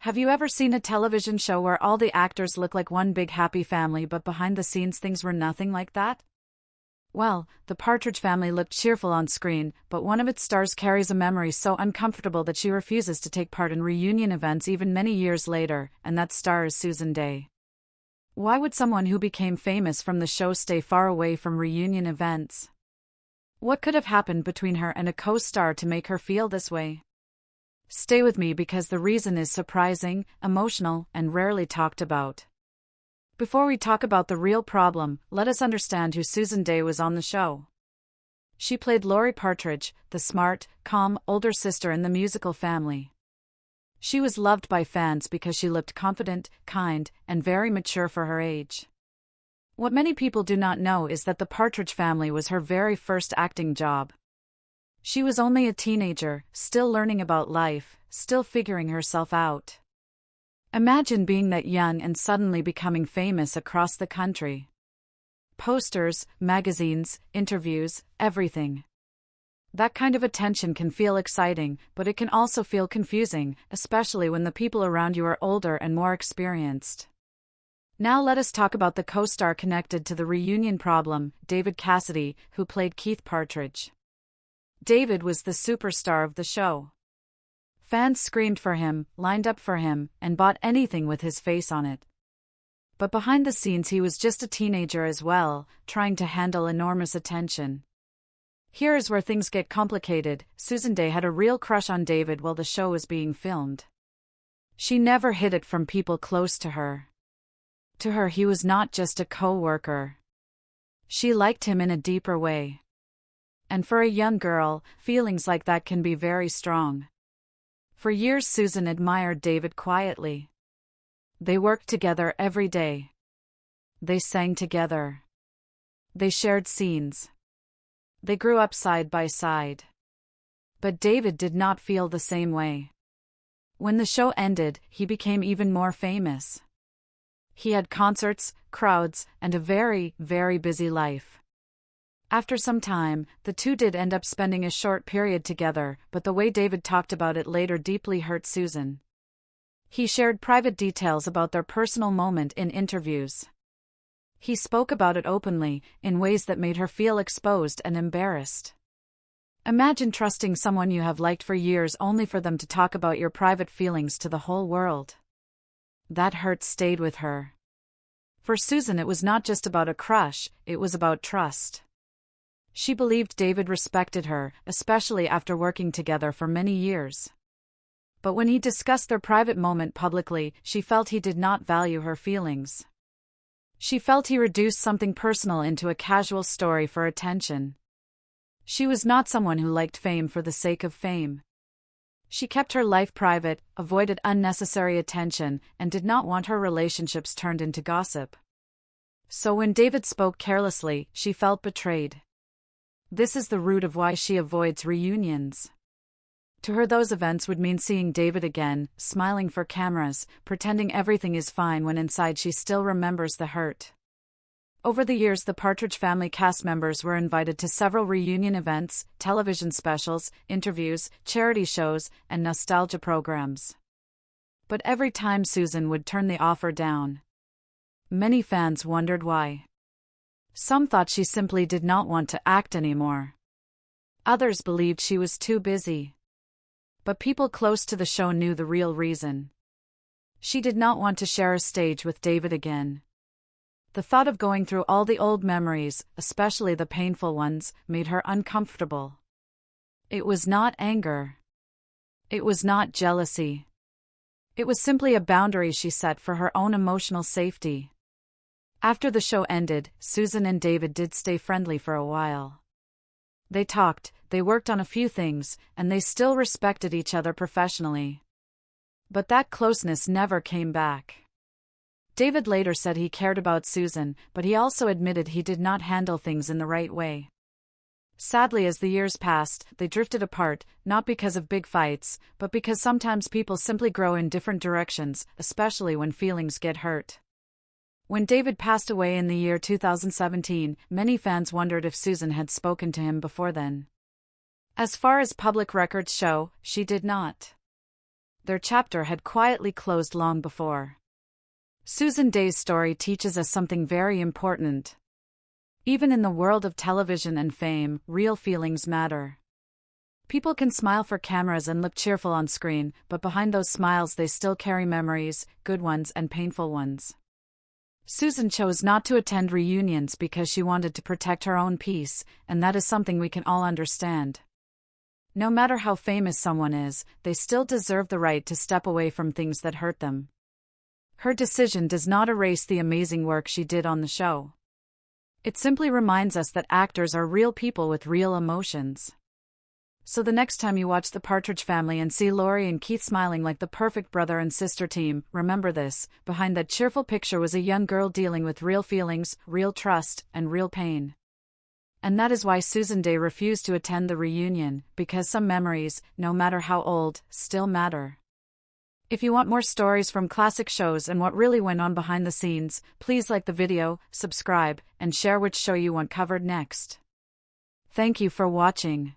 Have you ever seen a television show where all the actors look like one big happy family but behind the scenes things were nothing like that? Well, the Partridge Family looked cheerful on screen, but one of its stars carries a memory so uncomfortable that she refuses to take part in reunion events even many years later, and that star is Susan Dey. Why would someone who became famous from the show stay far away from reunion events? What could have happened between her and a co-star to make her feel this way? Stay with me because the reason is surprising, emotional, and rarely talked about. Before we talk about the real problem, let us understand who Susan Dey was on the show. She played Laurie Partridge, the smart, calm, older sister in the musical family. She was loved by fans because she looked confident, kind, and very mature for her age. What many people do not know is that the Partridge Family was her very first acting job. She was only a teenager, still learning about life, still figuring herself out. Imagine being that young and suddenly becoming famous across the country. Posters, magazines, interviews, everything. That kind of attention can feel exciting, but it can also feel confusing, especially when the people around you are older and more experienced. Now let us talk about the co-star connected to the reunion problem, David Cassidy, who played Keith Partridge. David was the superstar of the show. Fans screamed for him, lined up for him, and bought anything with his face on it. But behind the scenes he was just a teenager as well, trying to handle enormous attention. Here is where things get complicated. Susan Dey had a real crush on David while the show was being filmed. She never hid it from people close to her. To her he was not just a co-worker. She liked him in a deeper way. And for a young girl, feelings like that can be very strong. For years Susan admired David quietly. They worked together every day. They sang together. They shared scenes. They grew up side by side. But David did not feel the same way. When the show ended, he became even more famous. He had concerts, crowds, and a very, very busy life. After some time, the two did end up spending a short period together, but the way David talked about it later deeply hurt Susan. He shared private details about their personal moment in interviews. He spoke about it openly, in ways that made her feel exposed and embarrassed. Imagine trusting someone you have liked for years only for them to talk about your private feelings to the whole world. That hurt stayed with her. For Susan it was not just about a crush, it was about trust. She believed David respected her, especially after working together for many years. But when he discussed their private moment publicly, she felt he did not value her feelings. She felt he reduced something personal into a casual story for attention. She was not someone who liked fame for the sake of fame. She kept her life private, avoided unnecessary attention, and did not want her relationships turned into gossip. So when David spoke carelessly, she felt betrayed. This is the root of why she avoids reunions. To her those events would mean seeing David again, smiling for cameras, pretending everything is fine when inside she still remembers the hurt. Over the years the Partridge Family cast members were invited to several reunion events, television specials, interviews, charity shows, and nostalgia programs. But every time Susan would turn the offer down. Many fans wondered why. Some thought she simply did not want to act anymore. Others believed she was too busy. But people close to the show knew the real reason. She did not want to share a stage with David again. The thought of going through all the old memories, especially the painful ones, made her uncomfortable. It was not anger. It was not jealousy. It was simply a boundary she set for her own emotional safety. After the show ended, Susan and David did stay friendly for a while. They talked, they worked on a few things, and they still respected each other professionally. But that closeness never came back. David later said he cared about Susan, but he also admitted he did not handle things in the right way. Sadly, as the years passed, they drifted apart, not because of big fights, but because sometimes people simply grow in different directions, especially when feelings get hurt. When David passed away in the year 2017, many fans wondered if Susan had spoken to him before then. As far as public records show, she did not. their chapter had quietly closed long before. Susan Dey's story teaches us something very important. Even in the world of television and fame, real feelings matter. People can smile for cameras and look cheerful on screen, but behind those smiles they still carry memories, good ones and painful ones. Susan chose not to attend reunions because she wanted to protect her own peace, and that is something we can all understand. No matter how famous someone is, they still deserve the right to step away from things that hurt them. Her decision does not erase the amazing work she did on the show. It simply reminds us that actors are real people with real emotions. So the next time you watch The Partridge Family and see Laurie and Keith smiling like the perfect brother and sister team, remember this: behind that cheerful picture was a young girl dealing with real feelings, real trust, and real pain. And that is why Susan Dey refused to attend the reunion, because some memories, no matter how old, still matter. If you want more stories from classic shows and what really went on behind the scenes, please like the video, subscribe, and share which show you want covered next. Thank you for watching.